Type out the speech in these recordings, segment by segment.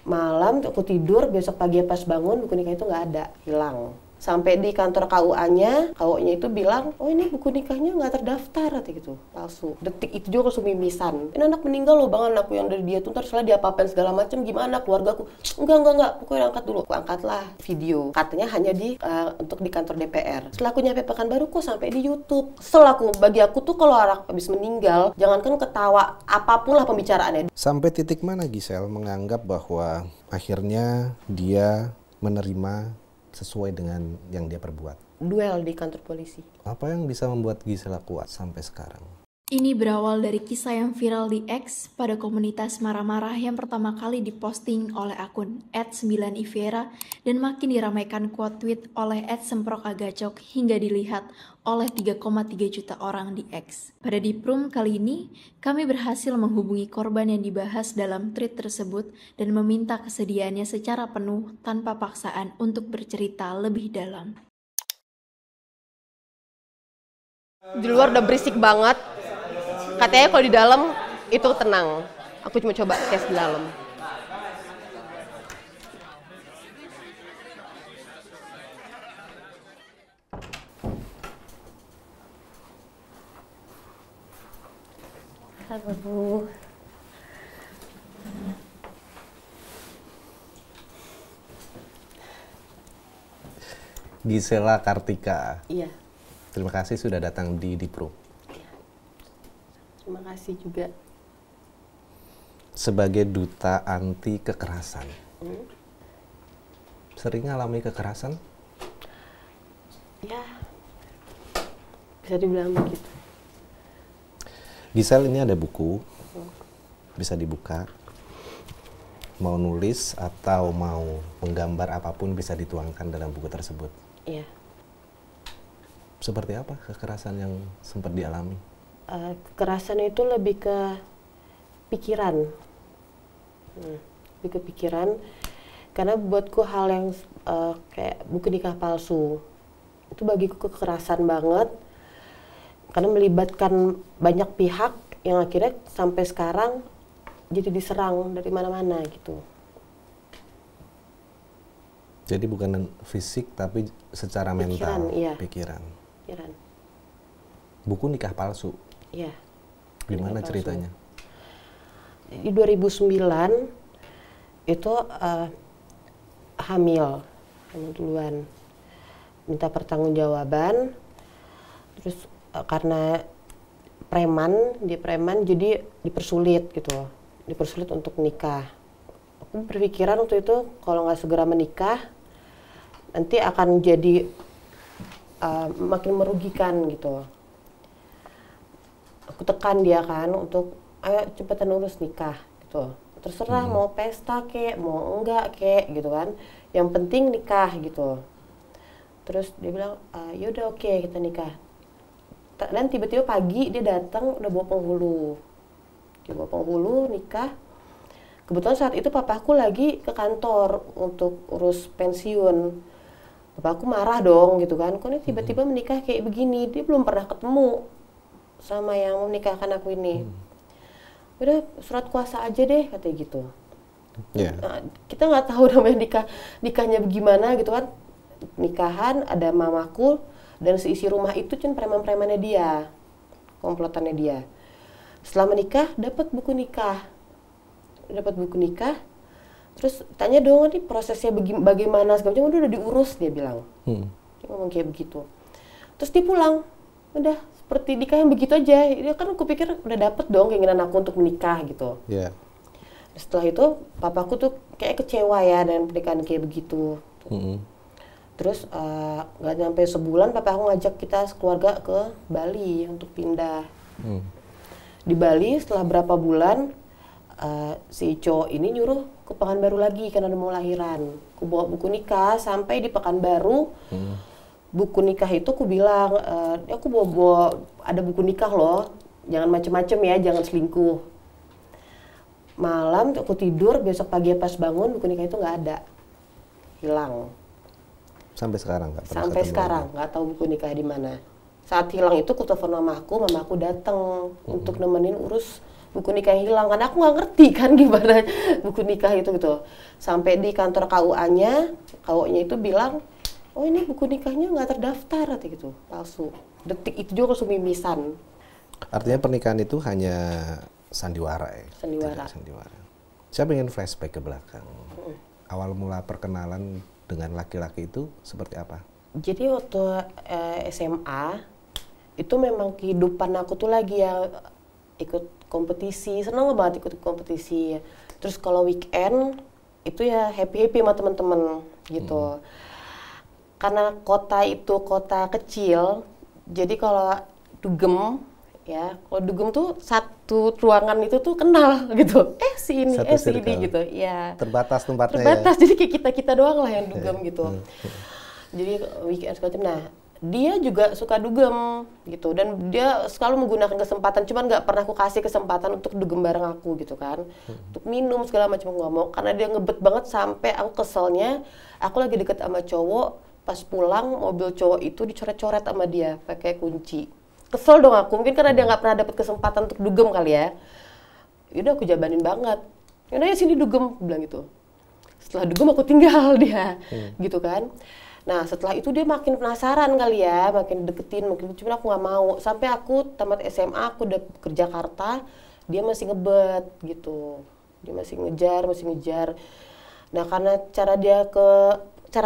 Malam aku tidur, besok pagi pas bangun buku nikah itu nggak ada, hilang. Sampai di kantor KUA-nya itu bilang, oh ini buku nikahnya nggak terdaftar, kata gitu, palsu. Detik itu juga langsung mimisan. Ini anak meninggal loh bang, anakku yang dari dia tuh ntar setelah dia apa-apain segala macam, gimana keluargaku? Enggak, pokoknya angkat dulu. Aku angkatlah video, katanya hanya untuk di kantor DPR. Setelah aku nyampe Pekanbaru kok sampai di YouTube. Bagi aku tuh kalau orang habis meninggal, jangankan ketawa, apapun lah pembicaraannya. Sampai titik mana Giselle menganggap bahwa akhirnya dia menerima sesuai dengan yang dia perbuat? Duel di kantor polisi. Apa yang bisa membuat Giselle kuat sampai sekarang? Ini berawal dari kisah yang viral di X pada komunitas marah-marah yang pertama kali diposting oleh akun @9ivera dan makin diramaikan quote tweet oleh @semprokagacok hingga dilihat oleh 3,3 juta orang di X. Pada Diprum kali ini, kami berhasil menghubungi korban yang dibahas dalam tweet tersebut dan meminta kesediaannya secara penuh tanpa paksaan untuk bercerita lebih dalam. Di luar udah berisik banget. Katanya kalau di dalam itu tenang. Aku cuma coba tes di dalam. Halo. Gisela Kartika. Iya. Terima kasih sudah datang di Diprum. Terima kasih juga. Sebagai duta anti kekerasan, sering alami kekerasan? Ya, bisa dibilang begitu. Giselle, ini ada buku, bisa dibuka. Mau nulis atau mau menggambar apapun bisa dituangkan dalam buku tersebut. Iya. Seperti apa kekerasan yang sempat dialami? Kekerasan itu lebih ke pikiran. Lebih ke pikiran. Karena buatku hal yang kayak buku nikah palsu. Itu bagiku kekerasan banget. Karena melibatkan banyak pihak yang akhirnya sampai sekarang jadi diserang dari mana-mana gitu. Jadi bukan fisik tapi secara mental, iya. pikiran. Pikiran. Buku nikah palsu. Iya. Gimana ceritanya? Di 2009 itu hamil duluan, minta pertanggungjawaban, terus karena dia preman jadi dipersulit untuk nikah. Aku berpikiran waktu itu kalau nggak segera menikah nanti akan jadi makin merugikan gitu. Aku tekan dia kan untuk ayo cepetan urus nikah gitu. Terserah mau pesta kek, mau enggak kek gitu kan. Yang penting nikah gitu. Terus dia bilang, yaudah oke, kita nikah. Dan tiba-tiba pagi dia datang udah bawa penghulu. Dia bawa penghulu, nikah. Kebetulan saat itu papaku lagi ke kantor untuk urus pensiun. Papaku marah dong gitu kan. Kok ini tiba-tiba menikah kayak begini? Dia belum pernah ketemu sama yang mau menikahkan aku ini. Udah surat kuasa aja deh katanya gitu. Yeah. Nah, kita nggak tahu namanya nikahnya bagaimana gitu kan. Nikahan ada mamaku dan seisi rumah itu cuma preman-premannya dia, komplotannya dia. Setelah menikah dapat buku nikah, terus tanya dong nih prosesnya bagaimana segala macam, udah diurus dia bilang. Dia ngomong kayak begitu. Terus dia pulang, udah seperti nikah yang begitu aja. Dia kan aku pikir udah dapet dong keinginan aku untuk menikah gitu. Yeah. Setelah itu papaku tuh kayak kecewa ya dengan pernikahan kayak begitu. Terus nggak nyampe sebulan papa aku ngajak kita sekeluarga ke Bali untuk pindah. Di Bali setelah berapa bulan si cowok ini nyuruh ke Pekanbaru lagi karena udah mau lahiran. Aku bawa buku nikah sampai di Pekanbaru. Buku nikah itu aku bilang, aku bawa ada buku nikah loh, jangan macem-macem ya, jangan selingkuh. Malam aku tidur, besok pagi pas bangun buku nikah itu nggak ada, hilang. Sampai sekarang nggak pernah Sampai ketemu sekarang lagi. nggak tahu buku nikah di mana. Saat hilang itu aku telepon mamaku datang untuk nemenin urus buku nikah yang hilang, karena aku nggak ngerti kan gimana buku nikah itu gitu. Sampai di kantor KUA-nya itu bilang, oh ini buku nikahnya nggak terdaftar, katanya gitu, palsu. Detik itu juga langsung mimisan. Artinya pernikahan itu hanya sandiwara ya? Sandiwara. Sandiwara. Saya pengen flashback ke belakang. Awal mula perkenalan dengan laki-laki itu seperti apa? Jadi waktu SMA, itu memang kehidupan aku tuh lagi ya ikut kompetisi, seneng banget ikut kompetisi. Terus kalau weekend itu ya happy sama teman-teman gitu. Karena kota itu kota kecil, jadi kalau dugem ya, kalau dugem tuh satu ruangan itu tuh kenal gitu. Si ini, si ini gitu. Ya. Terbatas tempatnya. Terbatas, jadi kayak kita doang lah yang dugem gitu. Jadi weekend sekali. Nah, dia juga suka dugem gitu, dan dia selalu menggunakan kesempatan, cuman nggak pernah aku kasih kesempatan untuk dugem bareng aku gitu kan, untuk minum segala macam, nggak mau, karena dia ngebet banget sampai aku keselnya. Aku lagi deket sama cowok, pas pulang mobil cowok itu dicoret-coret sama dia pakai kunci. Kesel dong aku, mungkin karena dia nggak pernah dapet kesempatan untuk dugem kali ya. Yaudah aku jabanin banget, yaudah ya sini dugem, bilang gitu. Setelah dugem aku tinggal dia, gitu kan. Nah setelah itu dia makin penasaran kali ya, makin deketin, cuma aku nggak mau. Sampai aku tamat SMA, aku udah ke Jakarta, dia masih ngebet gitu. Dia masih ngejar. Nah karena cara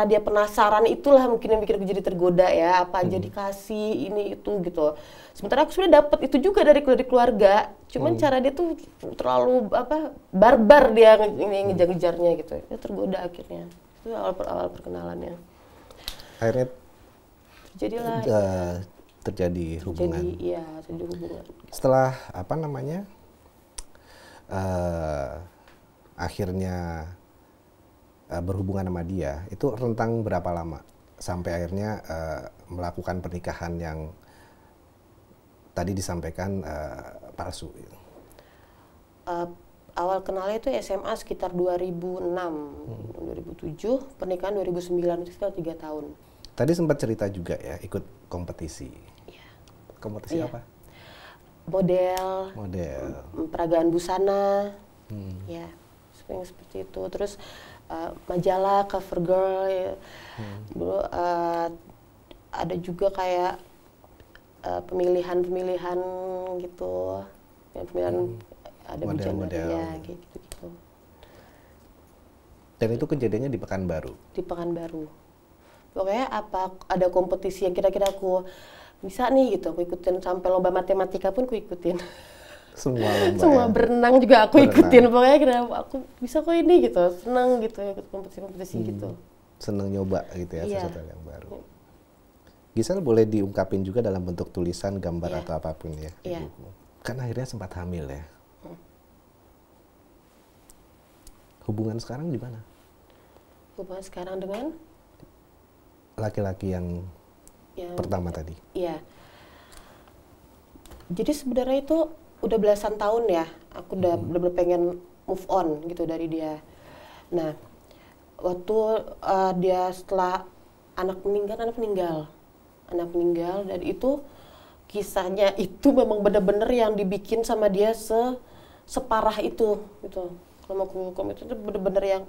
dia penasaran itulah mungkin yang bikin aku jadi tergoda ya, apa aja dikasih ini itu gitu. Sementara aku sudah dapat itu juga dari keluarga, cuman cara dia tuh terlalu barbar dia ngejar-ngejarnya gitu. Dia tergoda akhirnya. Itu awal perkenalannya. Akhirnya jadilah terjadi hubungan. Terjadi hubungan. Setelah akhirnya berhubungan sama dia, itu rentang berapa lama sampai akhirnya melakukan pernikahan yang tadi disampaikan palsu? Awal kenalnya itu SMA sekitar 2006, 2007, pernikahan 2009, itu sekitar 3 tahun. Tadi sempat cerita juga ya, ikut kompetisi. Iya. Kompetisi apa? Model. Peragaan busana. Ya, seperti itu. Terus majalah, cover girl. Ya. Dulu ada juga kayak pemilihan gitu. Pemilihan ada model-model ya, gitu. Dan itu kejadiannya di Pekanbaru? Di Pekanbaru. Pokoknya ada kompetisi yang kira-kira aku bisa nih gitu, aku ikutin. Sampai lomba matematika pun aku ikutin. Semua berenang juga aku ikutin. Pokoknya kira aku bisa kok ini gitu, seneng gitu ikut kompetisi-kompetisi gitu. Seneng nyoba gitu ya, sesuatu yang baru. Gisel boleh diungkapin juga dalam bentuk tulisan, gambar atau apapun ya. Kan akhirnya sempat hamil ya. Hubungan sekarang gimana? Hubungan sekarang dengan? Laki-laki yang pertama tadi. Iya. Jadi sebenarnya itu udah belasan tahun ya, aku udah bener-bener pengen move on gitu dari dia. Nah, waktu dia setelah anak meninggal, dan itu kisahnya itu memang bener-bener yang dibikin sama dia separah itu gitu. Kalau mau hukum itu bener-bener yang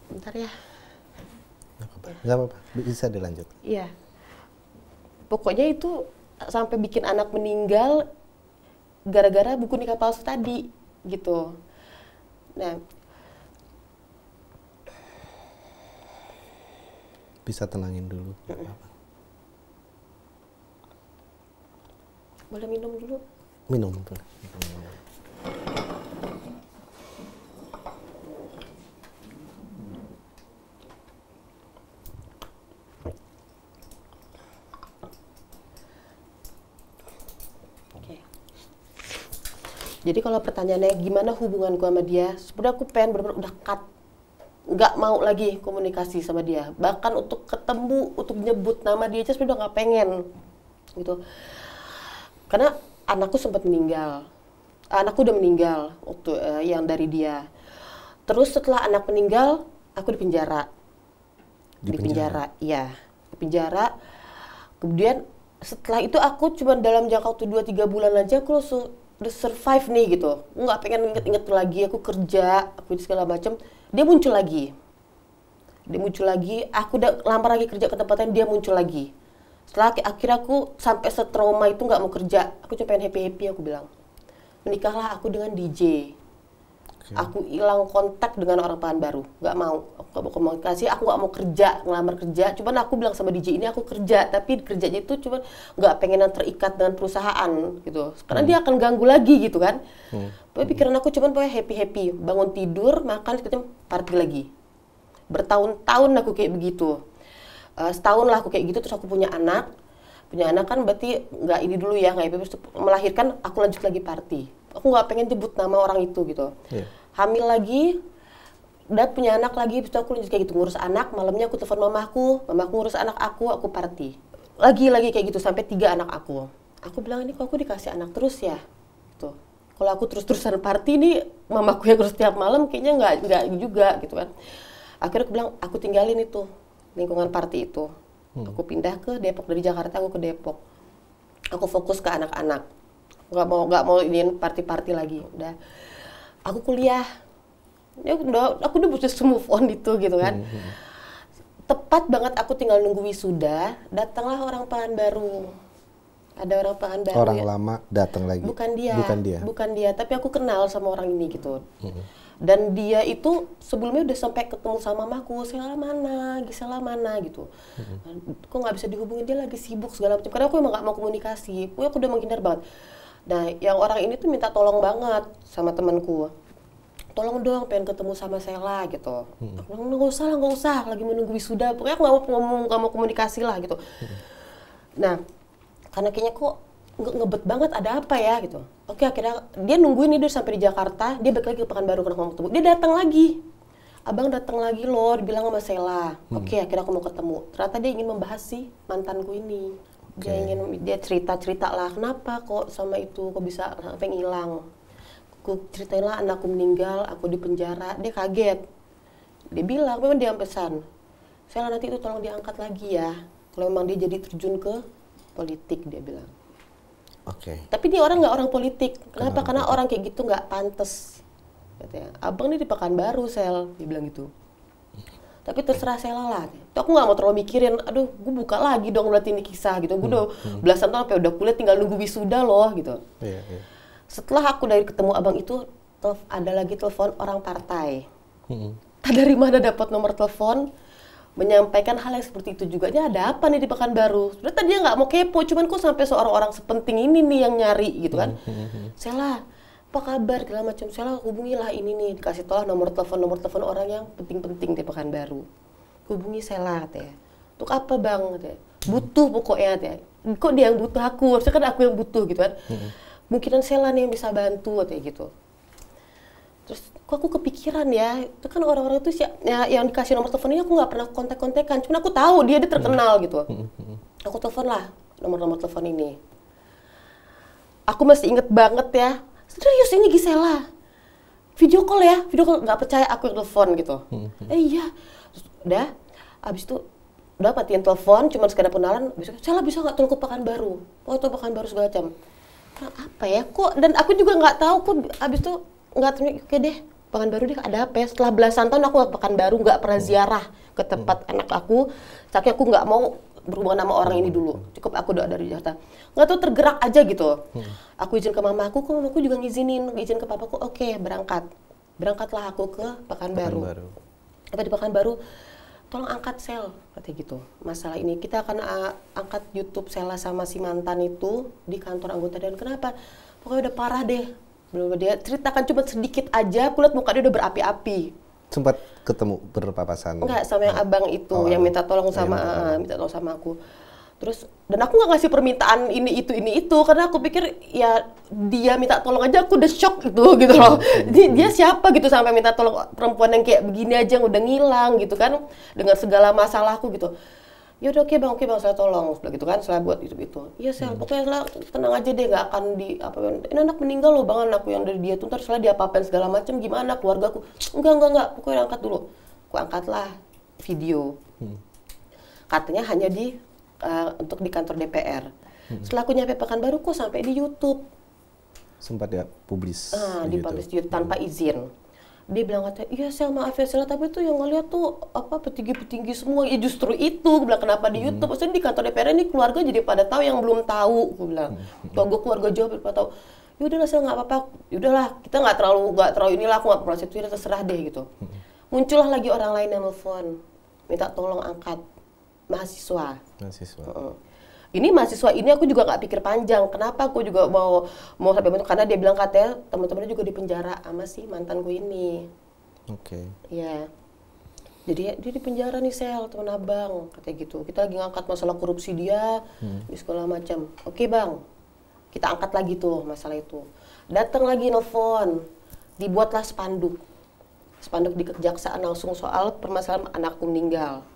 bentar ya. Nggak apa-apa, bisa dilanjut. Iya. Pokoknya itu sampai bikin anak meninggal gara-gara buku nikah palsu tadi gitu. Nah, bisa tenangin dulu. Boleh minum dulu? Minum boleh. Jadi kalau pertanyaannya gimana hubunganku sama dia, sebenarnya aku pengen bener-bener udah cut, nggak mau lagi komunikasi sama dia. Bahkan untuk ketemu, untuk nyebut nama dia aja sebenarnya udah nggak pengen, gitu. Karena anakku sempat meninggal, anakku udah meninggal waktu yang dari dia. Terus setelah anak meninggal, aku di penjara. Iya, di penjara. Kemudian setelah itu aku cuma dalam jangka waktu 2-3 bulan aja aku langsung udah survive nih gitu, aku nggak pengen inget-inget lagi, aku kerja, aku segala macam. Dia muncul lagi, aku udah lamar lagi kerja ke tempat lain, dia muncul lagi. Setelah akhirnya aku sampai setrauma itu nggak mau kerja, aku cuma pengen happy, aku bilang menikahlah aku dengan DJ. Aku hilang kontak dengan orang Pekanbaru, nggak mau, aku nggak mau komunikasi, aku nggak mau kerja, ngelamar kerja. Cuman aku bilang sama DJ ini aku kerja, tapi kerjanya itu cuman nggak pengen terikat dengan perusahaan gitu, karena dia akan ganggu lagi gitu kan. Tapi pikiran aku cuman pokoknya happy, bangun tidur, makan, kita party lagi. Bertahun-tahun aku kayak begitu, setahun lah aku kayak gitu. Terus aku punya anak kan berarti nggak ini dulu ya, nggak melahirkan, aku lanjut lagi party. Aku nggak pengen nyebut nama orang itu gitu. Hamil lagi, udah punya anak lagi, terus aku lanjut kayak gitu, ngurus anak. Malamnya aku telepon mamaku ngurus anak aku party. Lagi kayak gitu sampai 3 anak aku. Aku bilang ini kok aku dikasih anak terus ya, gitu. Kalau aku terus-terusan party nih, mamaku yang ngurus tiap malam kayaknya nggak juga gitu kan. Akhirnya aku bilang aku tinggalin itu lingkungan party itu. Aku pindah ke Depok, dari Jakarta aku ke Depok. Aku fokus ke anak-anak. Nggak mau ini party lagi. Udah, aku kuliah. Ya aku udah bisa move on gitu kan. Tepat banget aku tinggal nunggu wisuda, datanglah orang Pekanbaru. Ada orang Pekanbaru. Orang lama datang lagi. Bukan dia, tapi aku kenal sama orang ini gitu. Dan dia itu sebelumnya udah sampai ketemu sama mamaku, Gisela mana gitu. Kok nggak bisa dihubungin, dia lagi sibuk segala macam. Karena aku emang nggak mau komunikasi, aku udah menghindar banget. Nah, yang orang ini tuh minta tolong banget sama temanku. Tolong dong, pengen ketemu sama Sela gitu. Aku bilang nggak usah, lagi menunggu wisuda. Pokoknya aku nggak mau komunikasi lah gitu. Nah, karena kayaknya kok ngebet banget, ada apa ya gitu. Oke, akhirnya dia nungguin nih, dia sampai di Jakarta, dia balik lagi ke Pekanbaru karena mau ketemu. Dia datang lagi. Abang datang lagi loh, dibilang sama Sela. Oke, akhirnya aku mau ketemu. Ternyata dia ingin membahas si mantanku ini. Dia cerita lah, kenapa kok sama itu, kok bisa sampai ngilang. Aku ceritain lah anakku meninggal, aku di penjara. Dia kaget. Dia bilang, memang dia pesan, Sela nanti itu tolong diangkat lagi ya. Kalau memang dia jadi terjun ke politik, dia bilang. Tapi dia nggak orang politik. Kenapa? Karena orang kayak gitu nggak pantas. Katanya, abang ini di Pekanbaru, Sel, dia bilang gitu. Tapi terserah Sela lah. Itu aku nggak mau terlalu mikirin, aduh, gue buka lagi dong berarti ini kisah gitu. Gue udah belasan tahun sampai udah kuliah, tinggal nunggu wisuda loh gitu. Setelah aku dari ketemu abang itu, ada lagi telepon orang partai. Dari mana dapat nomor telepon? Menyampaikan hal yang seperti itu juga. Ini ada apa nih di Pekanbaru? Sebenarnya tadi dia nggak mau kepo, cuman kok sampai seorang orang sepenting ini nih yang nyari gitu kan. Sela, apa kabar? Segala macam. Sela, hubungilah ini nih. Dikasih tolong nomor telepon orang yang penting-penting di Pekanbaru. Hubungi Sela katanya. Untuk apa bang? Katanya. Butuh pokoknya katanya. Kok dia yang butuh aku? Harusnya kan aku yang butuh gitu kan. Mungkinan Sela nih yang bisa bantu katanya gitu. Terus kok aku kepikiran ya, itu kan orang-orang itu ya, yang dikasih nomor teleponnya aku nggak pernah kontak-kontakan, cuman aku tahu dia terkenal gitu. Aku telepon lah nomor telepon ini. Aku masih inget banget ya, serius ini Gisela. Video call nggak percaya aku yang telepon gitu. Iya, terus udah, abis itu udah matiin telepon, cuman sekedar kenalan. Sela bisa nggak tolong ke Pekanbaru? Oh itu Pekanbaru segala macam. Nah, apa ya kok? Dan aku juga nggak tahu kok abis itu. Nggak, oke deh, Pekanbaru deh ada apa ya? Setelah belasan tahun aku ke Pekanbaru, nggak pernah ziarah ke tempat anak aku. Saking aku nggak mau berhubungan sama orang ini dulu. Cukup aku doa dari Jakarta. Nggak tahu tergerak aja gitu. Aku izin ke mamaku, kok mamaku juga izin ke papaku. Oke, berangkatlah aku ke Pekanbaru. Apa di Pekanbaru? Tolong angkat Sel, katanya gitu. Masalah ini kita akan angkat YouTube Sela sama si mantan itu di kantor anggota dan kenapa? Pokoknya udah parah deh. Belum dia ceritakan cuma sedikit aja, aku lihat muka dia udah berapi-api. Sempat ketemu berpapasan? Enggak, sama yang abang itu, yang minta tolong sama aku. Terus, dan aku nggak ngasih permintaan ini itu, karena aku pikir ya dia minta tolong aja aku udah shock gitu loh. Dia siapa gitu sampai minta tolong perempuan yang kayak begini aja yang udah ngilang gitu kan, dengan segala masalahku gitu. Ya udah oke bang saya tolong gitu kan, saya buat itu. Iya Sel, pokoknya Sel tenang aja deh, nggak akan ini anak meninggal loh bang, anakku yang dari dia tuh ntar Sel dia apa-apain segala macam gimana keluargaku. Enggak, pokoknya angkat dulu. Aku angkatlah video. Katanya hanya untuk di kantor DPR. Setelah aku nyampe Pekanbaru kok sampai di YouTube. Sempat dia publis dipublish di tanpa izin. Dia bilang katanya, iya Sel maaf ya Sel, tapi tuh yang ngeliat tuh petinggi-petinggi semua. Ya justru itu, gue bilang kenapa di YouTube? Maksudnya di kantor DPR ini keluarga jadi pada tahu yang belum tahu, gue bilang. Kalau gue keluarga jauh pada tahu. Yaudahlah Sel nggak apa-apa, yaudahlah kita nggak terlalu inilah, aku nggak pernah itu terserah deh gitu. Muncullah lagi orang lain yang nelfon, minta tolong angkat mahasiswa. Ini mahasiswa ini aku juga nggak pikir panjang. Kenapa aku juga mau sampai bentuk? Karena dia bilang katanya teman-temannya juga di penjara sama si mantanku ini. Oke. Ya. Jadi dia di penjara nih Sel, teman abang, katanya gitu. Kita lagi ngangkat masalah korupsi dia di sekolah macam. Oke bang, kita angkat lagi tuh masalah itu. Datang lagi nelfon, dibuatlah spanduk di kejaksaan langsung soal permasalahan anakku meninggal.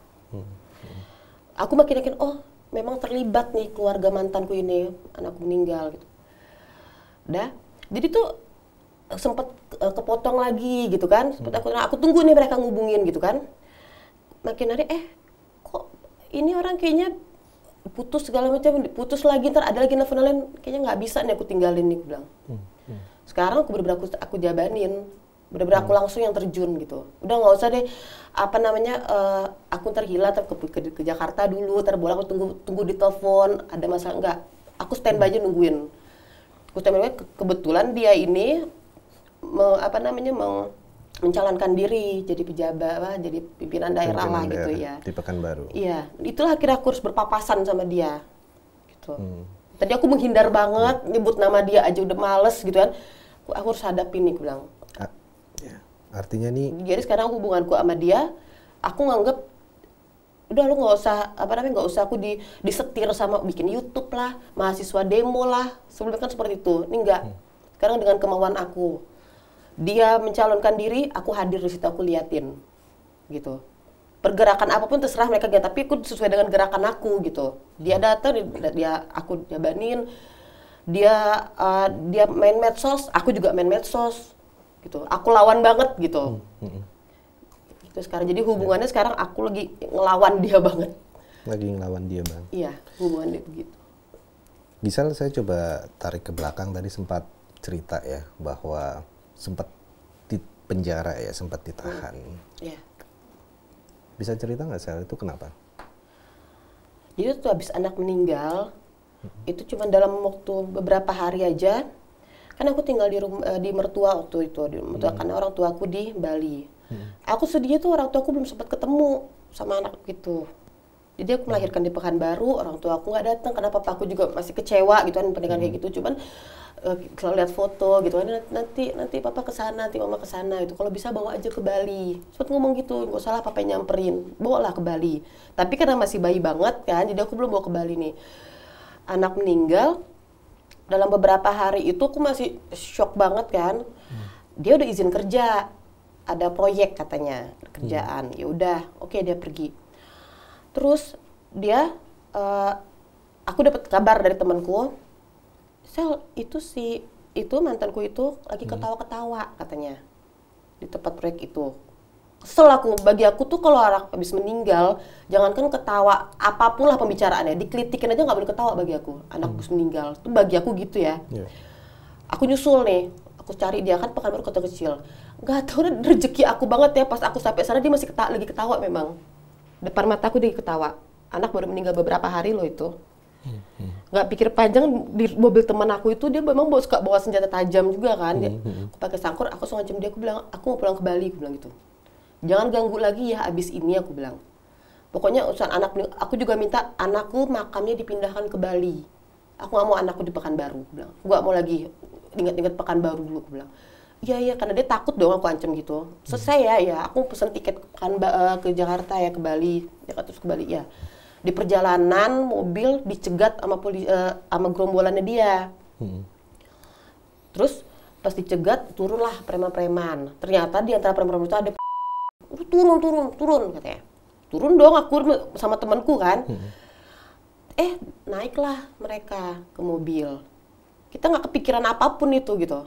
Aku makin yakin, oh memang terlibat nih keluarga mantanku ini, anakku meninggal gitu. Jadi tuh sempet kepotong lagi gitu kan. Aku tunggu nih mereka ngubungin gitu kan. Makin hari kok ini orang kayaknya putus segala macam, putus lagi, ntar ada lagi nelfon lain, kayaknya nggak bisa nih aku tinggalin nih, aku bilang. Sekarang aku bener-bener aku jabanin. Bener-bener aku langsung yang terjun gitu. Udah nggak usah deh aku terhilang ke Jakarta dulu, terbolak aku tunggu di telepon, ada masalah enggak. Aku standby aja nungguin. Aku standby kebetulan dia ini mencalonkan diri jadi pejabat, jadi pimpinan daerah lah gitu ya. Di Pekanbaru. Iya, itulah akhirnya aku harus berpapasan sama dia. Gitu. Tadi aku menghindar banget, nyebut nama dia aja udah males gitu kan. Aku harus hadapin nih, aku bilang. Artinya nih. Jadi sekarang hubunganku sama dia, aku nganggep udah lu nggak usah aku disetir sama bikin YouTube lah, mahasiswa demo lah. Sebelumnya kan seperti itu. Ini enggak. Sekarang dengan kemauan aku. Dia mencalonkan diri, aku hadir di situ, aku liatin. Gitu. Pergerakan apapun terserah mereka, tapi aku sesuai dengan gerakan aku gitu. Dia datang, aku jabanin. Dia main medsos, aku juga main medsos. Gitu. Aku lawan banget gitu. Gitu sekarang. Jadi hubungannya sekarang aku lagi ngelawan dia banget. Lagi ngelawan dia bang. Iya, hubungannya begitu. Gisel, saya coba tarik ke belakang, tadi sempat cerita ya bahwa sempat di penjara ya, sempat ditahan. Iya. Bisa cerita nggak Sel, itu kenapa? Jadi tuh habis anak meninggal, itu cuma dalam waktu beberapa hari aja. Kan aku tinggal di mertua waktu itu, karena orang tuaku di Bali. Aku sedihnya tuh orang tuaku belum sempat ketemu sama anak gitu. Jadi aku melahirkan di Pekanbaru, orang tuaku nggak datang, karena papaku juga masih kecewa gitu kan pernikahan kayak gitu. Cuman kalau lihat foto gitu kan, nanti papa kesana, nanti mama kesana itu. Kalau bisa bawa aja ke Bali. Sempat ngomong gitu, nggak salah papa nyamperin, bawalah ke Bali. Tapi karena masih bayi banget kan, jadi aku belum bawa ke Bali nih. Anak meninggal. Dalam beberapa hari itu aku masih shock banget kan. Dia udah izin kerja, ada proyek katanya kerjaan. Ya udah, oke, dia pergi. Terus dia, aku dapat kabar dari temanku, Sel, itu mantanku itu lagi ketawa-ketawa katanya di tempat proyek itu. Kesel aku, bagi aku tuh kalau orang habis meninggal, jangankan ketawa, apapun lah pembicaraannya, dikelitikin aja nggak boleh ketawa bagi aku. Anak habis meninggal, itu bagi aku gitu ya. Aku nyusul nih, aku cari dia, kan Pekanbaru kota kecil. Nggak tahu, rezeki aku banget ya, pas aku sampai sana dia masih lagi ketawa memang. Depan mataku dia ketawa. Anak baru meninggal beberapa hari loh itu. Nggak pikir panjang, di mobil teman aku itu dia memang suka bawa senjata tajam juga kan. Aku pakai sangkur, aku langsung ngancam dia, aku bilang, aku mau pulang ke Bali, aku bilang gitu. Jangan ganggu lagi ya abis ini, aku bilang. Pokoknya urusan anak, aku juga minta anakku makamnya dipindahkan ke Bali. Aku nggak mau anakku di Pekanbaru, aku bilang. Aku nggak mau lagi ingat-ingat Pekanbaru dulu, aku bilang. Iya, karena dia takut dong aku ancam gitu. Selesai ya, aku pesen tiket ke Jakarta ya, ke Bali. Jakarta terus ke Bali ya. Di perjalanan mobil dicegat sama gerombolannya dia. Terus pas dicegat turunlah preman-preman. Ternyata di antara preman-preman itu ada turun katanya. Turun dong aku sama temanku kan. Naiklah mereka ke mobil. Kita nggak kepikiran apapun itu gitu.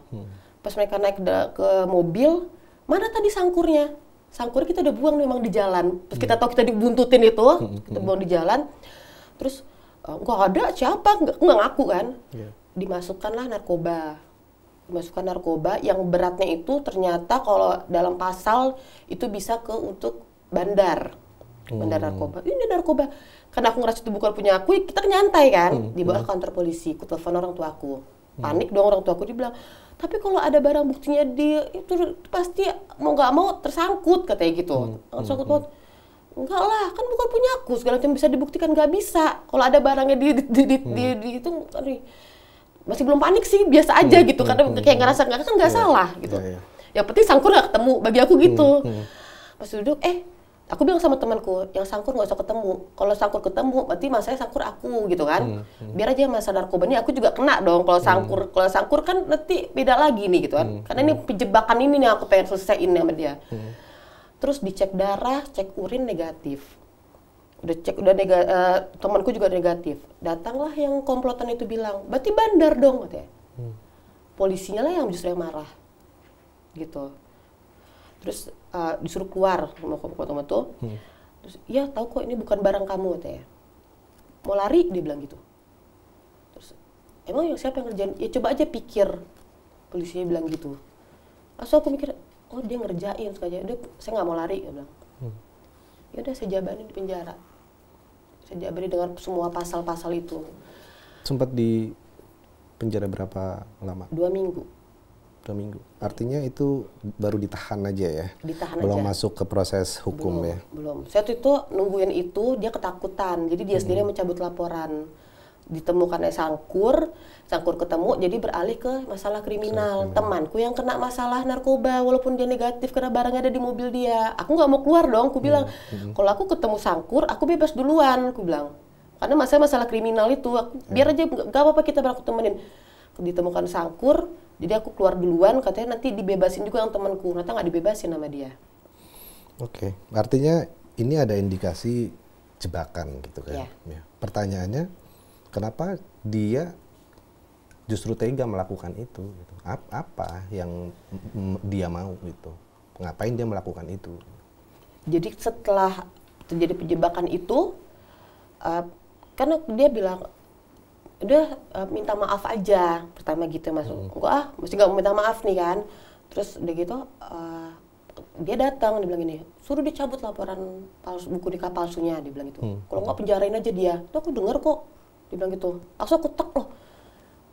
Pas mereka naik ke mobil, mana tadi sangkurnya? Sangkurnya kita udah buang memang di jalan. Terus kita tahu kita dibuntutin itu, kita buang di jalan. Terus nggak ada siapa, nggak ngaku kan. Dimasukkanlah narkoba dimasukkan narkoba yang beratnya itu ternyata kalau dalam pasal itu bisa ke untuk bandar narkoba. Ini narkoba. Karena aku ngerasa itu bukan punya aku, kita nyantai kan, dibawa ke kantor polisi. Aku telepon orang tua aku, panik dong orang tua aku, dibilang, tapi kalau ada barang buktinya dia itu pasti mau nggak mau tersangkut katanya gitu. Tersangkut, enggak lah, kan bukan punya aku, segala macam bisa dibuktikan, nggak bisa. Kalau ada barangnya di itu, masih belum panik sih, biasa aja gitu, karena kayak ngerasa nggak salah gitu. Yang penting Sangkur nggak ketemu, bagi aku gitu. Pas duduk, aku bilang sama temanku, yang Sangkur nggak usah ketemu. Kalau Sangkur ketemu, berarti masalahnya Sangkur aku gitu kan. Biar aja masalah narkoba ini aku juga kena dong. Kalau Sangkur kan nanti beda lagi nih gitu kan. Karena ini penjebakan ini nih aku pengen selesaiin sama dia. Terus dicek darah, cek urin negatif. Udah cek temanku juga negatif. Datanglah yang komplotan itu bilang, berarti bandar dong katanya. Polisinya lah yang justru yang marah. Gitu. Terus disuruh keluar sama teman tuh. Terus iya tahu kok ini bukan barang kamu katanya. Mau lari dia bilang gitu. Terus emang siapa yang ngerjain? Ya coba aja pikir. Polisinya bilang gitu. Langsung aku mikir, oh dia ngerjain sengaja. Udah saya nggak mau lari dia bilang. Ya udah saya jabanin di penjara. Saya jabanin dengan semua pasal-pasal itu. Sempat di penjara berapa lama? 2 minggu. 2 minggu. Artinya itu baru ditahan aja ya? Ditahan belum aja. Masuk ke proses hukum belum, ya? Belum. Saya tuh itu nungguin itu, dia ketakutan. Jadi dia sendiri mencabut laporan. Ditemukannya Sangkur ketemu, jadi beralih ke masalah kriminal. Temanku yang kena masalah narkoba, walaupun dia negatif karena barangnya ada di mobil dia. Aku nggak mau keluar dong, aku bilang. Kalau aku ketemu Sangkur, aku bebas duluan, aku bilang. Karena masalah kriminal itu, biar aja nggak apa-apa kita aku temenin. Ditemukan Sangkur, jadi aku keluar duluan, katanya nanti dibebasin juga yang temanku. Ternyata nggak dibebasin sama dia. Oke, artinya ini ada indikasi jebakan gitu kan? Ya. Pertanyaannya, kenapa dia justru tega melakukan itu? Gitu. Apa yang dia mau gitu? Ngapain dia melakukan itu? Jadi setelah terjadi penjebakan itu, karena dia bilang, udah minta maaf aja, pertama gitu masuk. Enggak mesti nggak mau minta maaf nih kan. Terus udah gitu, dia datang, dia bilang gini, suruh dicabut laporan buku nikah palsunya, dia bilang gitu. Kalau nggak penjarain aja dia. Tuh aku denger kok, dia bilang gitu. Langsung aku tek loh,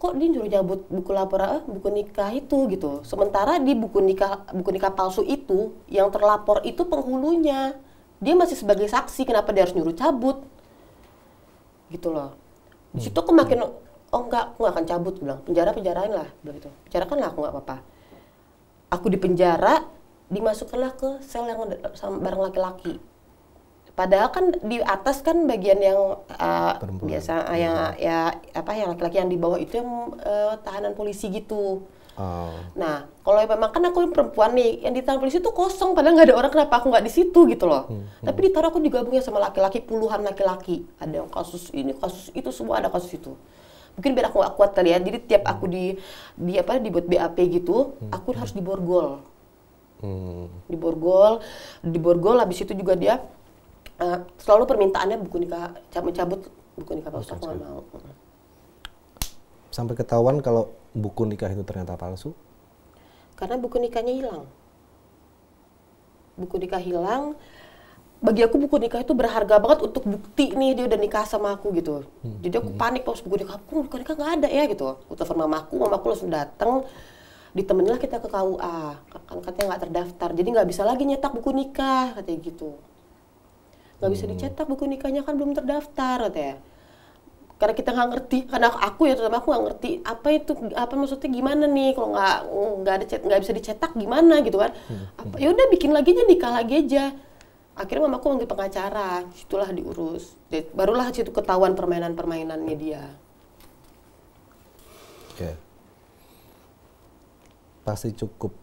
kok dia nyuruh cabut buku nikah itu gitu. Sementara di buku nikah palsu itu, yang terlapor itu penghulunya. Dia masih sebagai saksi, kenapa dia harus nyuruh cabut? Gitu loh. Di situ aku makin, oh enggak, aku nggak akan cabut, bilang. Penjarain lah, bilang gitu. Penjarakan lah, aku nggak apa-apa. Aku di penjara, dimasukkanlah ke sel yang bareng laki-laki. Padahal kan di atas kan bagian yang biasa yang laki-laki yang di bawah itu yang tahanan polisi gitu. Nah, kalau memang kan aku yang perempuan nih, yang di tahanan polisi itu kosong, padahal nggak ada orang, kenapa aku nggak di situ gitu loh. Tapi ditaruh aku digabungnya sama laki-laki, puluhan laki-laki. Ada yang kasus ini, kasus itu, semua ada kasus itu. Mungkin biar aku nggak kuat kali ya. Jadi tiap aku dibuat BAP gitu, aku harus diborgol. Diborgol, habis itu juga dia selalu permintaannya buku nikah, mencabut buku nikah palsu, aku nggak mau. Sampai ketahuan kalau buku nikah itu ternyata palsu? Karena buku nikahnya hilang. Buku nikah hilang. Bagi aku buku nikah itu berharga banget untuk bukti nih dia udah nikah sama aku gitu. Jadi aku panik pas buku nikah nggak ada ya gitu. Aku telepon mamaku langsung datang. Ditemanilah kita ke KUA. Kan katanya nggak terdaftar. Jadi nggak bisa lagi nyetak buku nikah katanya gitu. Nggak bisa dicetak buku nikahnya kan belum terdaftar katanya. Karena kita nggak ngerti, karena aku nggak ngerti apa maksudnya gimana nih kalau nggak bisa dicetak gimana gitu kan. Ya udah bikin lagi aja, nikah lagi aja. Akhirnya mamaku manggil pengacara, situlah diurus. Barulah situ ketahuan permainannya dia. Ya. Pasti cukup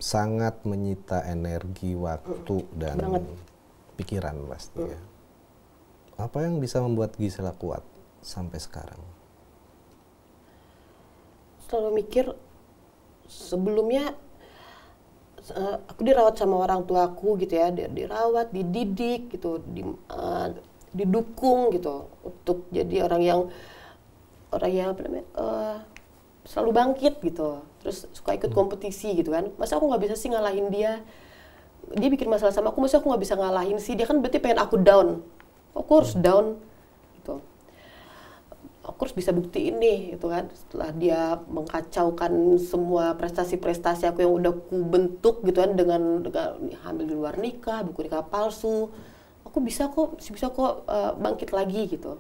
sangat menyita energi, waktu dan pikiran pasti ya. Apa yang bisa membuat Gisela kuat sampai sekarang? Selalu mikir, sebelumnya aku dirawat sama orang tuaku gitu ya, dirawat, dididik gitu, didukung gitu untuk jadi orang yang selalu bangkit gitu. terus suka ikut kompetisi gitu kan. Masa aku nggak bisa sih ngalahin dia? Dia bikin masalah sama aku, masa aku nggak bisa ngalahin sih? Dia kan berarti pengen aku down. Aku harus down gitu. Aku harus bisa buktiin nih gitu kan. Setelah dia mengkacaukan semua prestasi-prestasi aku yang udah ku bentuk gitu kan, dengan hamil di luar nikah, buku nikah palsu, aku bisa kok bangkit lagi gitu.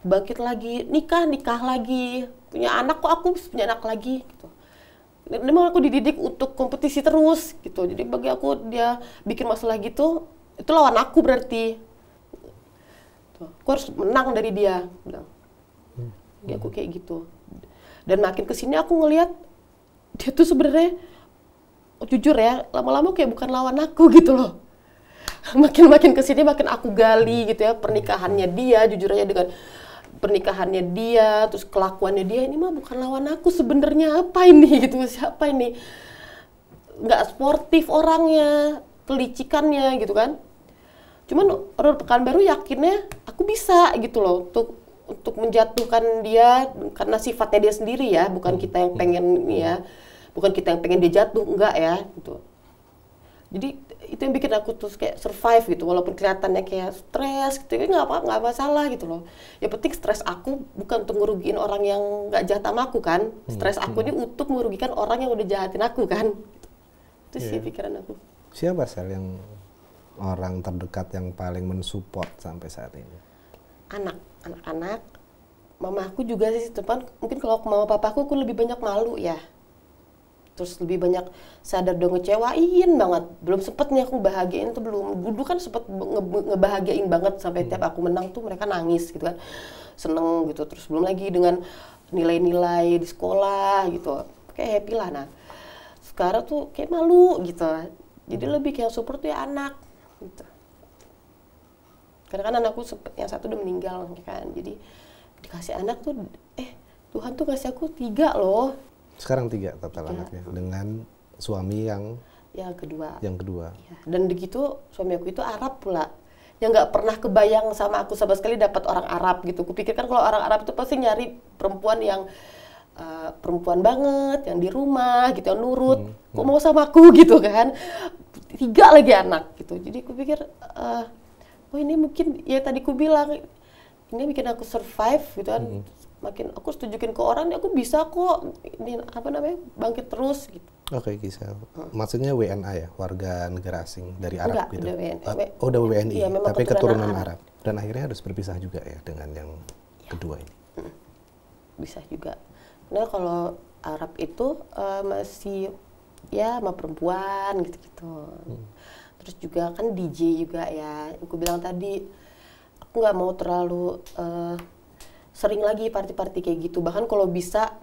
Bangkit lagi, nikah lagi, punya anak kok aku punya anak lagi gitu. Memang aku dididik untuk kompetisi terus gitu. Jadi bagi aku dia bikin masalah gitu, itu lawan aku berarti. Aku harus menang dari dia. Jadi aku kayak gitu. Dan makin kesini aku ngelihat dia tuh sebenarnya, jujur ya, lama-lama kayak bukan lawan aku gitu loh. Makin kesini makin aku gali gitu ya, pernikahannya dia, jujur aja dengan pernikahannya dia, terus kelakuannya dia, ini mah bukan lawan aku sebenarnya, apa ini gitu, siapa ini? Nggak sportif orangnya, kelicikannya gitu kan. Cuman orang Pekanbaru yakinnya aku bisa gitu loh, untuk menjatuhkan dia karena sifatnya dia sendiri ya, bukan kita yang pengen ya, bukan kita yang pengen dia jatuh, enggak ya gitu. Jadi itu yang bikin aku tuh kayak survive gitu, walaupun kelihatannya kayak stres gitu, nggak masalah gitu loh. Yang penting stres aku bukan untuk ngerugiin orang yang nggak jahat sama aku kan, stres aku ini untuk merugikan orang yang udah jahatin aku kan. Itu sih pikiran aku. Siapa Sel yang orang terdekat yang paling mensupport sampai saat ini? Anak-anak, mama aku juga sih, teman. Mungkin kalau mama papaku aku lebih banyak malu ya. Terus lebih banyak sadar dong, ngecewain banget. Belum sempet nih aku bahagiain tuh belum. Dulu kan sempet ngebahagiain banget sampai tiap aku menang tuh mereka nangis gitu kan. Seneng gitu. Terus belum lagi dengan nilai-nilai di sekolah gitu. Kayak happy lah. Nah, sekarang tuh kayak malu gitu. Jadi lebih kayak support tuh ya anak gitu. Karena kan anakku yang satu udah meninggal kan, jadi dikasih anak tuh, Tuhan tuh kasih aku 3 loh. Sekarang 3 total anaknya, dengan suami yang kedua. Ya. Dan begitu suami aku itu Arab pula, yang nggak pernah kebayang sama aku sama sekali dapat orang Arab gitu. Kupikir kan kalau orang Arab itu pasti nyari perempuan yang perempuan banget, yang di rumah gitu, yang nurut. Kok mau sama aku gitu kan? 3 lagi anak gitu. Jadi kupikir oh ini mungkin ya tadi ku bilang ini bikin aku survive gitu kan. Makin aku harus tunjukin ke orang, aku bisa kok ini bangkit terus gitu. Oke, Gisel. Maksudnya WNA ya, warga negara asing dari Arab. Enggak, gitu. Udah WNI. Udah WNI, iya, tapi keturunan Arab. Dan akhirnya harus berpisah juga ya dengan yang kedua ini. Bisa juga. Nah kalau Arab itu masih ya sama perempuan gitu-gitu. Terus juga kan DJ juga ya, aku bilang tadi aku nggak mau terlalu sering lagi party-party kayak gitu. Bahkan kalau bisa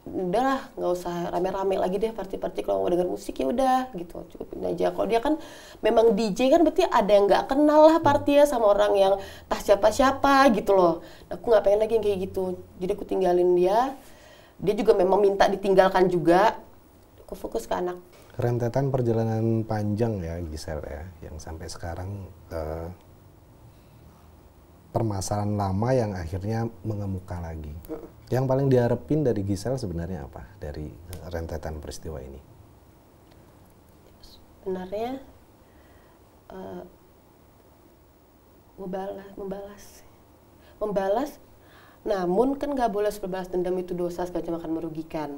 udahlah nggak usah rame-rame lagi deh party-party, kalau mau denger musik ya udah gitu, cukupin aja. Kalau dia kan memang DJ kan berarti ada yang nggak kenal lah party ya sama orang yang entah siapa-siapa gitu loh. Aku nggak pengen lagi yang kayak gitu, jadi aku tinggalin dia. Dia juga memang minta ditinggalkan juga. Aku fokus ke anak. Rentetan perjalanan panjang ya Gisel ya, yang sampai sekarang permasalahan lama yang akhirnya mengemuka lagi. Yang paling diharapin dari Gisel sebenarnya apa dari rentetan peristiwa ini? Sebenarnya membalas. Namun kan nggak boleh berbalas dendam, itu dosa, segala macam akan merugikan.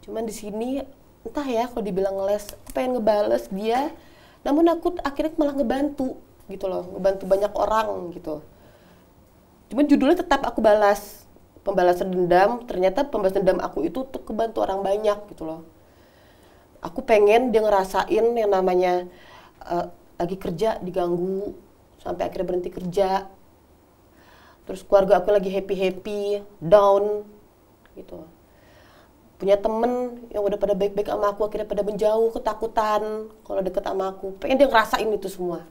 Cuman di sini entah ya, kalau dibilang ngeles, aku pengen ngebales dia, namun aku akhirnya malah ngebantu gitu loh, ngebantu banyak orang gitu. Cuman judulnya tetap aku balas, pembalasan dendam. Ternyata pembalasan dendam aku itu untuk kebantu orang banyak gitu loh. Aku pengen dia ngerasain yang namanya lagi kerja diganggu sampai akhirnya berhenti kerja. Terus keluarga aku lagi happy-happy, down gitu. Punya temen yang udah pada baik-baik sama aku, akhirnya pada menjauh, ketakutan kalau deket sama aku. Pengen dia ngerasain itu semua.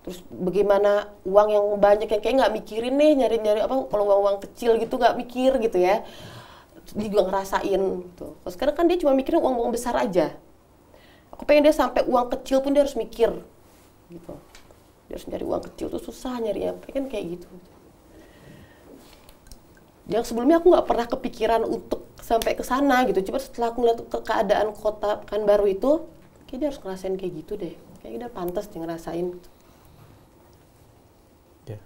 Terus bagaimana uang yang banyak yang kayak nggak mikirin nih, nyari-nyari apa, kalau uang kecil gitu nggak mikir gitu ya. Dia juga ngerasain gitu. Terus sekarang kan dia cuma mikirin uang-uang besar aja. Aku pengen dia sampai uang kecil pun dia harus mikir gitu. Dia harus nyari uang kecil tuh susah nyarinya, pengen kayak gitu. Yang sebelumnya aku nggak pernah kepikiran untuk sampai ke sana gitu. Cuma setelah aku lihat keadaan kota Pekanbaru itu, kayak dia harus ngerasain kayak gitu deh. Kayak dia pantas dia ngerasain. Gitu. Ya.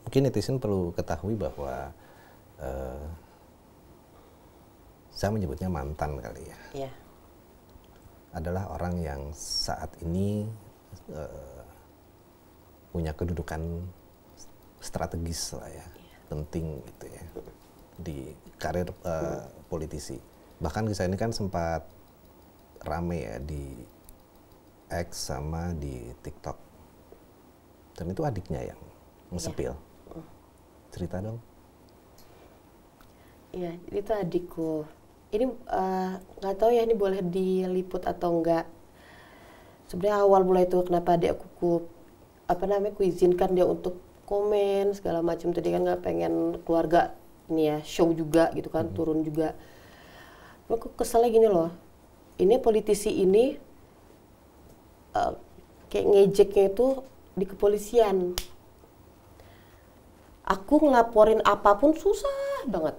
Mungkin netizen perlu ketahui bahwa saya menyebutnya mantan kali ya. Iya. Adalah orang yang saat ini punya kedudukan strategis lah ya. Penting gitu ya di karir politisi. Bahkan kisah ini kan sempat rame ya di X sama di TikTok. Dan itu adiknya yang nge-spill. Cerita dong. Iya, itu adikku. Ini nggak tahu ya ini boleh diliput atau enggak. Sebenarnya awal mulai itu kenapa adikku ku izinkan dia untuk komen segala macam, tadi kan nggak pengen keluarga ini ya show juga gitu kan, turun juga. Aku keselnya gini loh, ini politisi ini kayak ngejeknya itu di kepolisian. Aku ngelaporin apapun susah banget,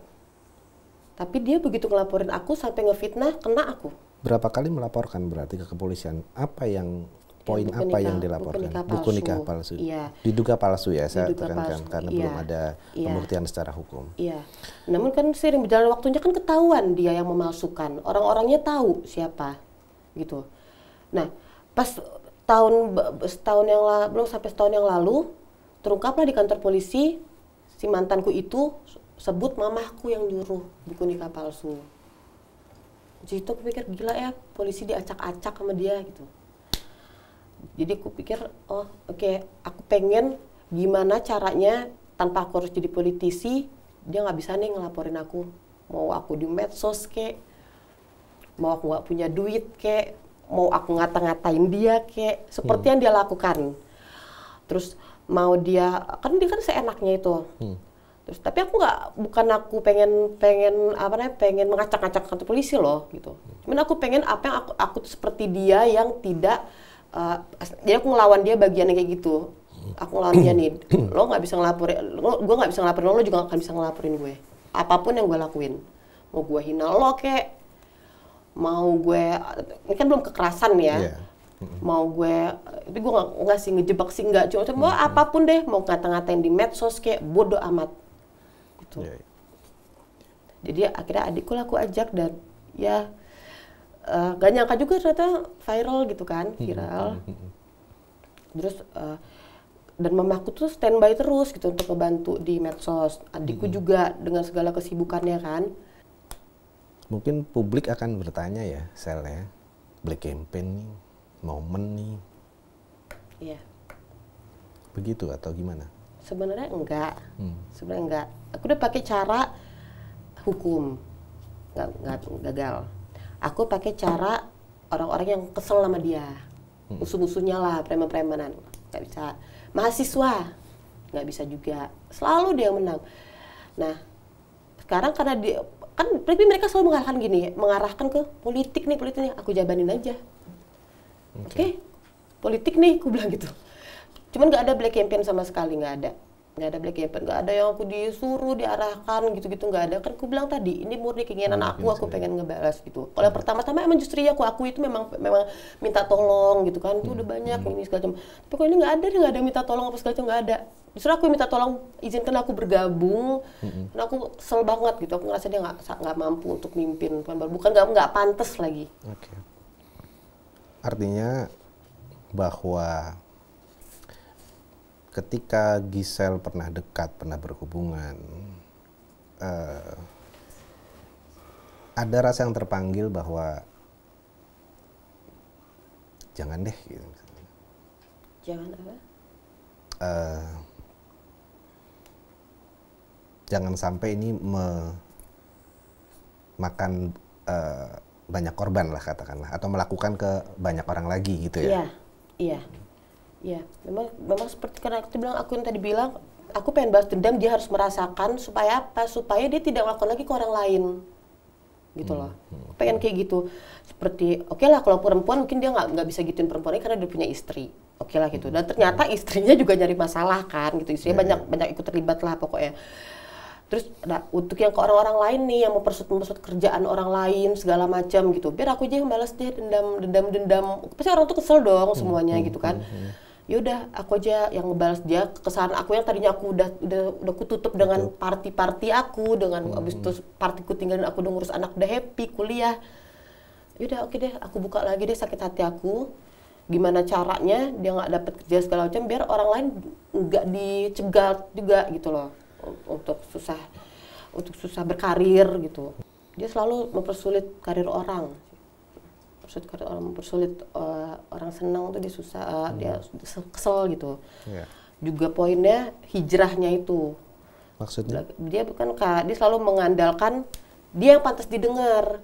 tapi dia begitu ngelaporin aku sampai ngefitnah, kena aku. Berapa kali melaporkan berarti ke kepolisian? Apa yang poin Ya, apa yang dilaporkan? Buku nikah palsu. Iya. Diduga palsu ya, saya Diduga tekankan palsu, karena iya. belum ada Iya. pembuktian secara hukum. Iya. Namun kan sering berjalan waktunya kan ketahuan dia yang memalsukan. Orang-orangnya tahu siapa, gitu. Nah, pas setahun yang lalu, belum sampai setahun yang lalu, terungkaplah di kantor polisi si mantanku itu sebut mamahku yang nyuruh buku nikah palsu. Jadi itu aku pikir gila ya, polisi diacak-acak sama dia gitu. Jadi aku pikir, oh oke, aku pengen gimana caranya tanpa aku harus jadi politisi, dia nggak bisa nih ngelaporin aku. Mau aku di medsos kek, mau aku nggak punya duit kek, mau aku ngata-ngatain dia kek, seperti yang dia lakukan. Terus mau dia kan seenaknya itu. Terus tapi aku bukan aku pengen mengacak-acak kantor polisi loh gitu. Cuman aku pengen apa yang aku seperti dia yang tidak jadi aku ngelawan dia bagian yang kayak gitu. Aku ngelawan dia nih, lo nggak bisa ngelaporin, gue nggak bisa ngelaporin lo juga nggak akan bisa ngelaporin gue. Apapun yang gue lakuin, mau gue hina lo kek, mau gue, ini kan belum kekerasan ya, mau gue, tapi gue nggak sih ngejebak sih nggak, cuma apapun deh, mau ngata-ngatain di medsos kek, bodoh amat. Gitu. Jadi akhirnya adikku lah aku ajak dan ya. Gak nyangka juga ternyata viral gitu kan, viral. Terus dan mamaku tuh standby terus gitu untuk membantu di medsos. Adikku juga dengan segala kesibukannya kan. Mungkin publik akan bertanya ya, Sel ya, Black Campaign nih, momen nih. Iya. Begitu atau gimana? Sebenarnya enggak. Sebenarnya enggak. Aku udah pakai cara hukum. Enggak gagal. Aku pakai cara orang-orang yang kesel sama dia, musuh-musuhnya lah, preman-premanan, nggak bisa. Mahasiswa, nggak bisa juga. Selalu dia yang menang. Nah, sekarang karena dia kan, tapi mereka selalu mengarahkan ke politik nih, aku jabanin aja. Oke, politik nih, aku bilang gitu. Cuman nggak ada black campaign sama sekali, nggak ada black campaign, nggak ada yang aku disuruh diarahkan gitu-gitu, nggak ada. Kan aku bilang tadi ini murni keinginan aku pengen ngebalas gitu. Kalau pertama-tama emang justru ya aku itu memang minta tolong gitu kan, itu udah banyak ini segala macam. Tapi kalau ini nggak ada minta tolong apa segala macam, nggak ada. Justru aku minta tolong, izinkan aku bergabung, karena aku kesel banget gitu. Aku ngerasa dia nggak mampu untuk mimpin, bukan nggak pantas lagi. Oke. Artinya bahwa ketika Giselle pernah dekat, pernah berhubungan, ada rasa yang terpanggil bahwa jangan deh gitu. Jangan apa? Jangan sampai ini memakan banyak korban lah katakanlah, atau melakukan ke banyak orang lagi gitu ya. Iya, memang seperti karena aku yang tadi bilang, aku pengen balas dendam, dia harus merasakan supaya apa? Supaya dia tidak melakukan lagi ke orang lain, gitu loh. Pengen kayak gitu, seperti oke lah kalau perempuan mungkin dia nggak bisa gituin perempuannya karena dia punya istri, oke lah gitu. Dan ternyata istrinya juga nyari masalah kan, gitu. Istrinya banyak ikut terlibat lah pokoknya. Terus untuk yang ke orang-orang lain nih yang mempersut kerjaan orang lain segala macam gitu, biar aku aja yang balas deh, dendam. Pasti orang tuh kesel dong semuanya gitu kan. Ya udah aku aja yang ngebalas dia kesalahan aku yang tadinya aku udah kututup dengan party aku, dengan abis itu partiku tinggalin aku udah ngurus anak, udah happy kuliah. Ya udah oke deh, aku buka lagi deh sakit hati aku. Gimana caranya dia nggak dapet kerja segala macam biar orang lain nggak dicegat juga gitu loh. Untuk susah berkarir gitu. Dia selalu mempersulit karir orang. Mempersulit orang senang tuh dia susah, dia kesel gitu. Juga poinnya hijrahnya itu. Maksudnya? Dia bukan dia selalu mengandalkan dia yang pantas didengar.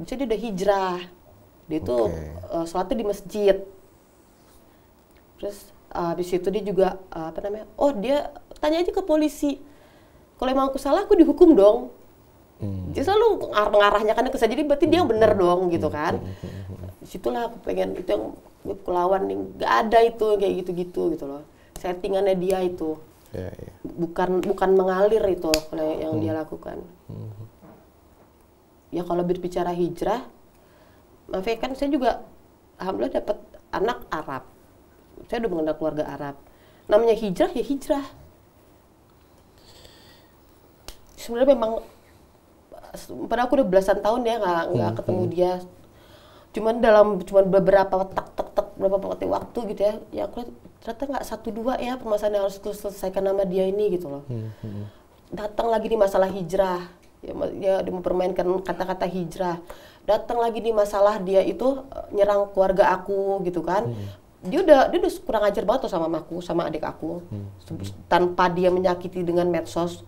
Jadi dia udah hijrah. Dia tuh sholatnya di masjid. Terus habis itu dia juga dia tanya aja ke polisi. Kalau emang aku salah, aku dihukum dong. Dia selalu mengarahnya kan ke saya, jadi berarti dia bener dong gitu kan. Disitulah aku pengen, itu yang aku lawan nih, nggak ada itu kayak gitu-gitu gitu loh. Settingannya dia itu, bukan mengalir itu kalau yang dia lakukan. Ya kalau berbicara hijrah, maaf ya kan saya juga alhamdulillah dapat anak Arab. Saya udah mengenal keluarga Arab. Namanya hijrah ya hijrah. Sebenarnya memang pada aku udah belasan tahun ya nggak ketemu dia. Cuman beberapa beberapa waktu gitu ya. Ya aku ternyata nggak 1-2 ya permasalahan yang harus selesaikan sama dia ini gitu loh. Datang lagi di masalah hijrah. Ya dia mempermainkan kata-kata hijrah. Datang lagi di masalah dia itu nyerang keluarga aku gitu kan. Dia udah kurang ajar banget tuh sama aku, sama adik aku. Tanpa dia menyakiti dengan medsos.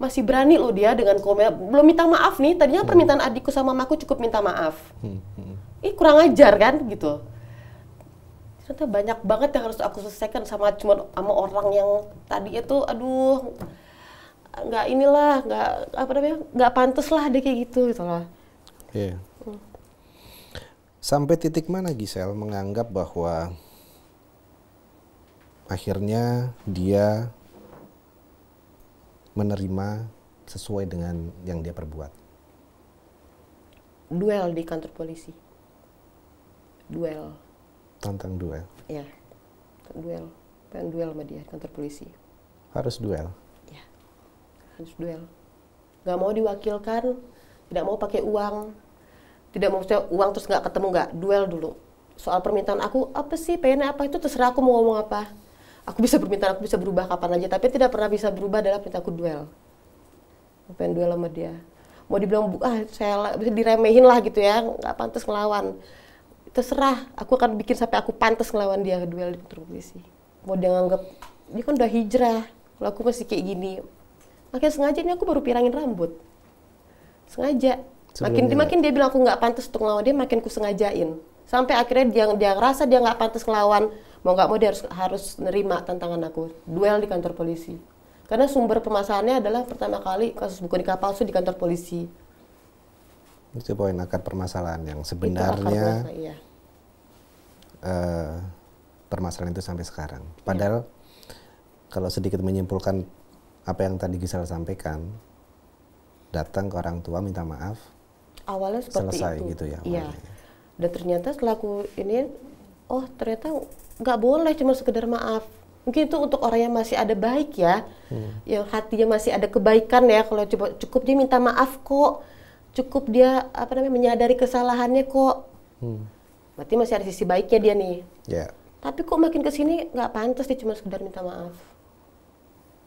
Masih berani loh dia dengan komen, belum minta maaf nih, tadinya permintaan adikku sama mamaku cukup minta maaf. Kurang ajar kan gitu. Ternyata banyak banget yang harus aku selesaikan sama orang yang tadi itu nggak pantas lah dia kayak gitu loh. Iya. Sampai titik mana Gisel menganggap bahwa akhirnya dia menerima sesuai dengan yang dia perbuat? Duel di kantor polisi. Duel. Tantang duel? Iya, duel. Pengen duel sama dia di kantor polisi. Harus duel? Iya, harus duel. Gak mau diwakilkan, tidak mau pakai uang. Tidak mau uang terus gak ketemu, gak. Duel dulu. Soal permintaan aku, apa sih, pengennya apa, itu terserah aku mau ngomong apa. Aku bisa berubah kapan aja, tapi tidak pernah bisa berubah dalam perintah aku duel. Aku pengen duel sama dia. Mau dibilang, saya bisa diremehin lah gitu ya, nggak pantas ngelawan. Terserah, aku akan bikin sampai aku pantas ngelawan dia, duel di kantor polisi. Mau dia nganggap, dia kan udah hijrah, kalau aku masih kayak gini. Makin sengaja ini aku baru pirangin rambut. Sengaja. Makin dia bilang aku nggak pantas untuk ngelawan dia, makin ku sengajain. Sampai akhirnya dia ngerasa dia nggak pantas ngelawan, mau nggak mau dia harus nerima tantangan aku, duel di kantor polisi. Karena sumber permasalahannya adalah pertama kali kasus buku nikah palsu di kantor polisi. Itu poin akar permasalahan yang sebenarnya permasalahan itu sampai sekarang. Padahal kalau sedikit menyimpulkan apa yang tadi Gisel sampaikan, datang ke orang tua minta maaf, awalnya seperti selesai itu. Gitu ya. Iya. Dan ternyata setelah aku ini, ternyata nggak boleh cuma sekedar maaf. Mungkin itu untuk orang yang masih ada baik ya, yang hatinya masih ada kebaikan ya. Kalau cukup dia minta maaf kok, cukup dia menyadari kesalahannya kok. Berarti masih ada sisi baiknya dia nih. Yeah. Tapi kok makin kesini nggak pantas dia cuma sekedar minta maaf.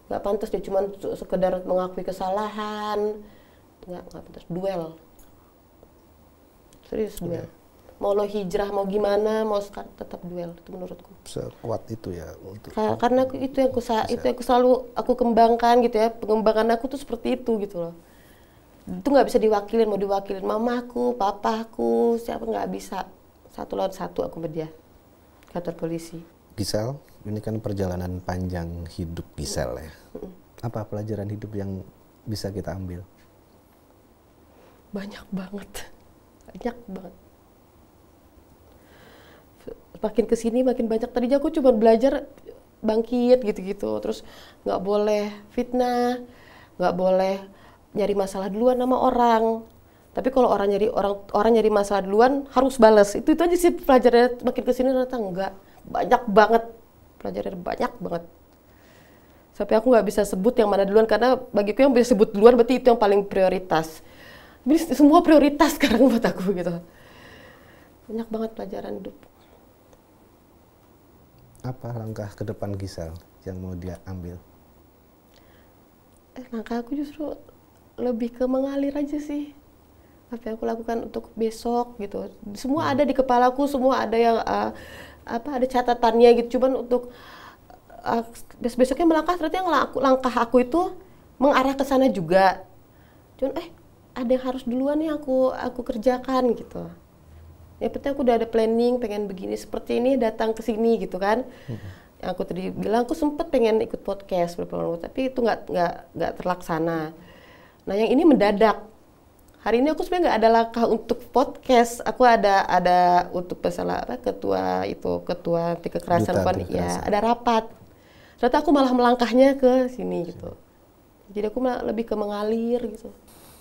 Nggak pantas dia cuma sekedar mengakui kesalahan. Nggak pantas. Duel. Serius duel. Mau lo hijrah, mau gimana, mau tetap duel, itu menurutku. Sekuat itu ya untuk. Karena itu yang aku selalu kembangkan gitu ya, pengembangan aku tuh seperti itu gitu loh. Itu nggak bisa diwakilin, mau diwakilin mamaku, papaku, siapa nggak bisa. 1 lawan 1 aku sama dia, kantor polisi. Gisel, ini kan perjalanan panjang hidup Gisel ya. Apa pelajaran hidup yang bisa kita ambil? Banyak banget. Makin kesini makin banyak. Tadinya aku cuma belajar bangkit gitu-gitu. Terus nggak boleh fitnah, nggak boleh nyari masalah duluan sama orang. Tapi kalau orang nyari masalah duluan harus balas. Itu aja sih pelajarannya. Makin kesini ternyata enggak, banyak banget pelajarannya, banyak banget. Sampai aku nggak bisa sebut yang mana duluan, karena bagiku yang bisa sebut duluan berarti itu yang paling prioritas. Jadi semua prioritas sekarang buat aku gitu. Banyak banget pelajaran hidup. Apa langkah ke depan Gisel yang mau dia ambil? Langkah aku justru lebih ke mengalir aja sih. Apa yang aku lakukan untuk besok gitu. Semua ada di kepalaku, semua ada yang ada catatannya gitu. Cuman untuk besoknya melangkah, ternyata yang langkah aku itu mengarah ke sana juga. Cuman ada yang harus duluan nih aku kerjakan gitu. Yang penting aku udah ada planning, pengen begini seperti ini, datang ke sini gitu kan. Yang aku tadi bilang aku sempet pengen ikut podcast beberapa waktu, tapi itu nggak terlaksana. Nah yang ini mendadak. Hari ini aku sebenarnya nggak ada langkah untuk podcast. Aku ada untuk masalah ketua anti kekerasan ya, ada rapat. Ternyata aku malah melangkahnya ke sini gitu. Jadi aku lebih ke mengalir gitu.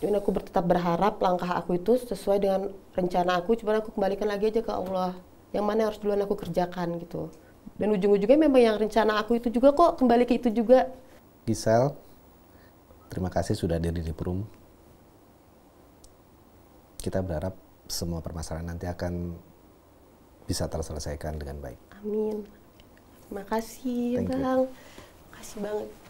Dan aku tetap berharap langkah aku itu sesuai dengan rencana aku. Cuman aku kembalikan lagi aja ke Allah. Yang mana harus duluan aku kerjakan gitu. Dan ujung-ujungnya memang yang rencana aku itu juga kok kembali ke itu juga. Gisel, terima kasih sudah hadir di Forum. Kita berharap semua permasalahan nanti akan bisa terselesaikan dengan baik. Amin. Terima kasih, Bang. Terima kasih banget.